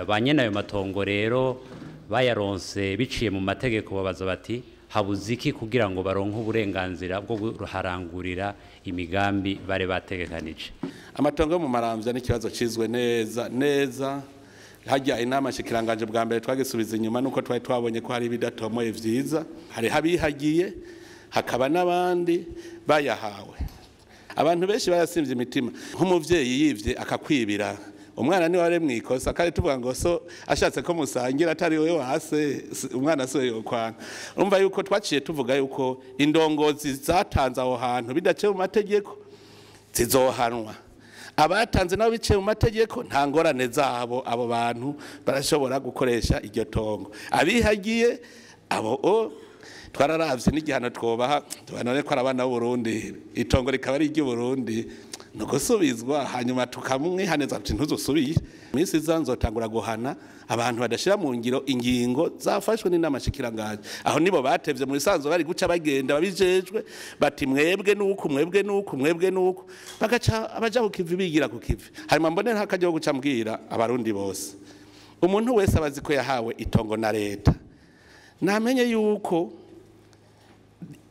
banyene ayo matongo rero bayaronse biciye mu mategeko babaza bati habuze iki kugira ngo baronke uburenganzira bwo guharangurira imigambi bare bategekanije. Amatongo yo mu Maramvya n'ikibazo cizwe neza hajya inama shikiranganje bwa mbere twagisubiza inyuma nuko twari twabonye ko hari ibidatomoye vyiza, hari habihagiye hakaba n'abandi bayahawe. Abantu benshi barasimvye imitima, nk'umuvyeyi yivye akakwibira umwana ni ware mwikosa kandi tuvuga ngo so ashatse ko musangira atari wewe wase umwana so yo kwana. Urumva yuko twaciye tuvuga yuko indongozi zatanze aho hantu bidace mu mategeko zizohanwa, abatanze nabo bice mu mategeko nta ngorane zabo, abo bantu barashobora gukoresha iryo tongo. Abihagiye abo twararavye n'igihano twobaha tubanone ko arabana b'u Burundi, itongo rikaba ari ry'u Burundi nuko subizwa hanyuma tukamwihaneza ati ntuzosubire. Misi zanzotangura guhana abantu badashira mu ngiro ingingo zafashwe n'inama shikiranganje. Aho nibo batevye mu bisanzwe bari guca bagenda babijejwe bati mwebwe nuko bagaca abaja ku kivi bigira ku kivi. Hanyuma mbone ntakaje guca mbwira abarundi bose, umuntu wese abazi ko yahawe itongo na leta namenye yuko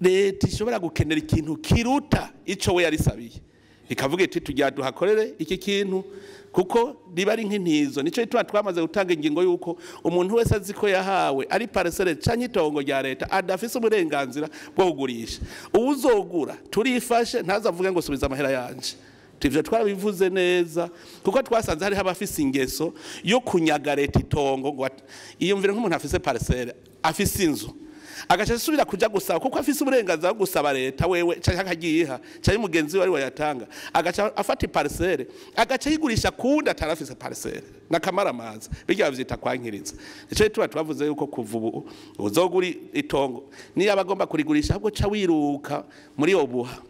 leta ishobora gukenera ikintu kiruta ico we yarisabiye, ikavuga iti tujya duhakorere iki kintu kuko riba ari nk'intizo. Nico itwa twamaze gutanga ingingo yuko umuntu wese azi ko yahawe ari parcelle canke itongo rya leta adafise uburenganzira bwo kugurisha. Uwuzogura turifashe ntazovuge ngo nsubiza amahera yanje. Tivyo twarabivuze neza kuko twasanze hari abafise ingeso yo kunyaga leta itongo ngo iyumvire nk'umuntu afise parcelle afise inzu agaca asubira kuja gusaba kuko afise uburenganzira bwo gusaba leta wewe canke akagiha canke mugenzi wari wayatanga agaca afata parcelle agaca yigurisha kundi atarafise parcelle n'akamaramaza bijya bavyita kwankiriza. Ico tuba twavuze yuko kuva ubu uzogura itongo niyo abagomba kurigurisha ahubwo ca wiruka muri obuha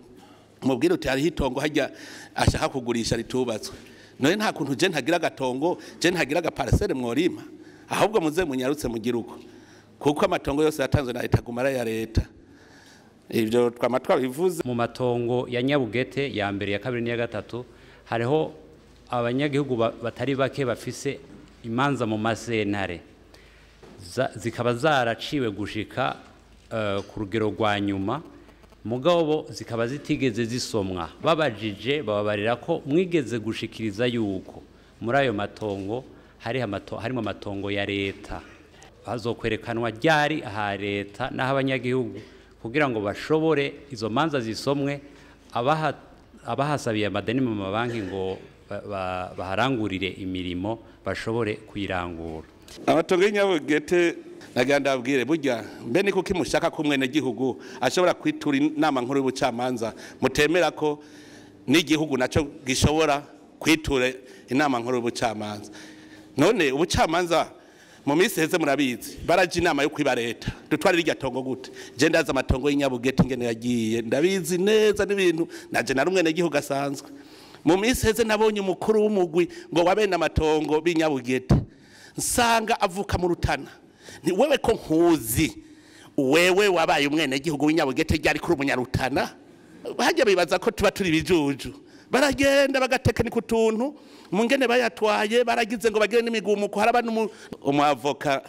mubwira uti hari itongo hajya ashaka kugurisha ritubatswe, none nta kuntu je ntagira gatongo je ntagira ga parcelle mworima, ahubwo muze munyarutse mugiruko kuko amatongo yose yatanzwe na leta gumara ya leta. Ivyo twamatwa bivuze mu matongo ya Nyabugete ya mbere ya kabiri n'iya gatatu hariho abanyagihugu batari bake bafise imanza mu masentare zikaba zaraciwe gushika ku rugero rwa nyuma, mugabo zikaba zitigeze zisomwa. Babajije bababarira ko mwigeze gushikiriza yuko muri ayo matongo harimo amatongo ya leta, hazokwerekanwa ryari aha leta n'aho abanyagihugu kugira ngo bashobore izo manza zisomwe, abahasabiye amadeni mu mabanki ngo baharangurire imirimo bashobore kuyirangura. Amatongo y'Inyabugete naganda abwire burya mbe ni kuki mushaka ko mwene gihugu ashobora kwitura inama nkuru y'ubucamanza mutemera ko n'igihugu naco gishobora kwitura inama nkuru y'ubucamanza. None ubucamanza mu minsi heze murabizi baraje inama yo kwiba leta dutwara irya tongo gute. Je ndaza amatongo y'Inyabugete ngene yagiye ndabizi neza n'ibintu naje na rumwe n'igihugu asanzwe. Mu minsi heze nabonye umukuru w'umugwi ngo wabene amatongo b'Inyabugete nsanga avuka mu Rutana. Ni wewe ko nkuzi wewe wabaye umwene gihugu w'Inyabugete ryari kuri umunyarutana, hajya bibaza ko tuba turi bijuju. Baragenda bagatekenika utuntu mu ngene bayatwaye baragize ngo bagire n'imigumuko. Haraba umwavoka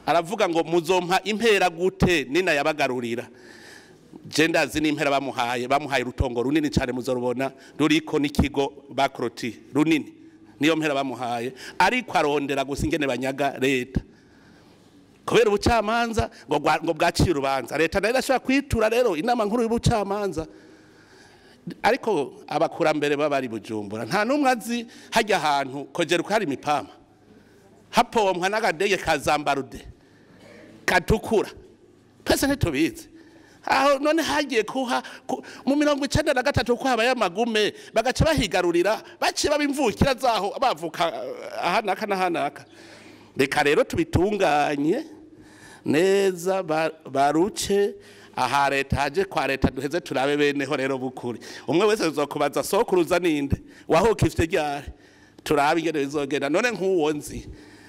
aravuga ngo muzompa impera gute nina yabagarurira. Je ndazi n'impera bamuhaye rutongo runini cyane muzorubona ruriko n'ikigo bakroti runini, niyo mpera bamuhaye ariko arondera gusa ingene banyaga leta kubera ubucamanza ngo bwaciye urubanza. Leta nayo irashobora kwitura rero inama nkuru y'ubucamanza, ariko abakurambere bari Bujumbura nta numwe azi hajya ahantu kogeruka hari imipama hapomwa n'agadege kazambarude katukura twese ntitubizi. Aho none hagiye kuha mu 1993 ko habaye amagume bagaca bahigarurira baciye babimvukira zaho bavuka ahanaka n'ahanaka. Reka rero tubitunganye neza baruce aha leta haje kwa leta duheze turabe beneho rero bukuri. Umwe wese uzokubaza sokuruza ninde wahoka ifite ryari turabe ingene bizogenda. None nk'uwo nzi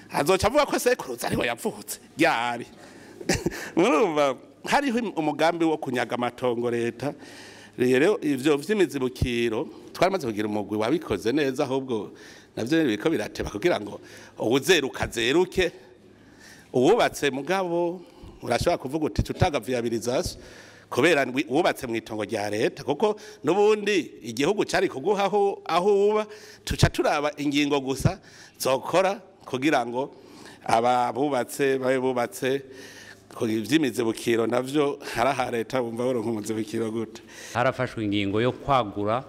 azoca avuga ko sekuruza ariho yapfutse ryari. Murumva hariho umugambi wo kunyaga amatongo leta rero ivyo vy'imizibukiro twaramaze kugira umugwi wabikoze neza ahubwo navyo biriko birateba kugira ngo uwuzeruka zeruke uwubatse mugabo urashobora kuvuga uti tutaga viabilisation kubera wubatse mu itongo rya leta kuko nubundi igihugu cari kuguhaho aho uba tuca turaba ingingo gusa zokora kugira ngo ababubatse babe bubatse ivy'imizibukiro navyo haraha leta bumva baronka umuzibukiro gute. Harafashwe ingingo yo kwagura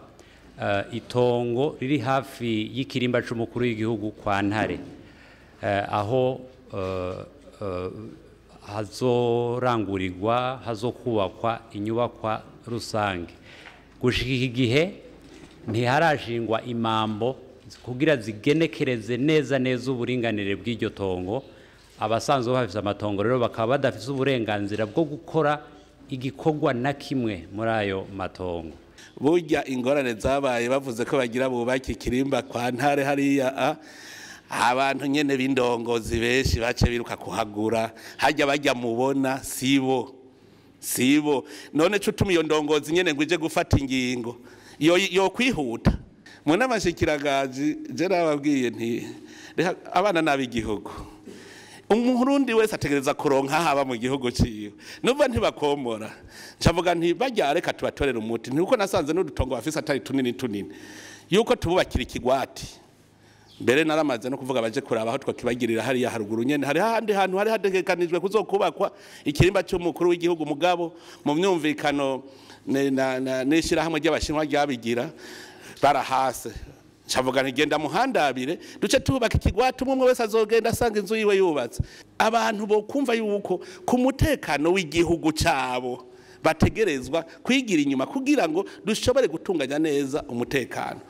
itongo riri hafi y'ikirimba c'umukuru w'igihugu kwa Ntare aho hazorangurirwa hazokubakwa inyubakwa rusange. Gushika iki gihe ntiharashingwa imambo kugira zigenekereze neza uburinganire bw'iryo tongo. Abasanzwe bafise amatongo rero bakaba badafise uburenganzira bwo gukora igikorwa na kimwe muri ayo matongo. Burya ingorane zabaye bavuze ko bagira bubaki ikirimba kwa Ntare hariya abantu nyene b'indongozi benshi bace biruka kuhagura hajya bajya mubona sibo none cutuma iyo ndongozi nyene ngo ije gufata ingingo yo kwihuta mu n'amashikiragaji je nababwiye nti abana nab'igihugu umurundi wese ategereza kuronka haba mu gihugu ciwe nuva ntibakomora ncavuga nti bajya reka tubatorera umuti nkuko nasanze n'udutongo bafise atari tunini yuko tububakira ikigwati mbere naramaze no kuvuga baje kuraba aho twakibagirira hariya haruguru nyene hari handi hantu hari hadegekanijwe kuzokubakwa ikirimba cy'umukuru w'igihugu mugabo mu myumvikano n'ishira hamwe ry'abashinwa ryabigira barahase Chavuga ntigenda muhandabire duce tubaka ikigwati umwe wese azogenda asanga inzu yiwe yubatse. Abantu bo kumva yuko ku mutekano w'igihugu cabo bategerezwa kwigira inyuma kugira ngo dushobore gutunganya neza umutekano.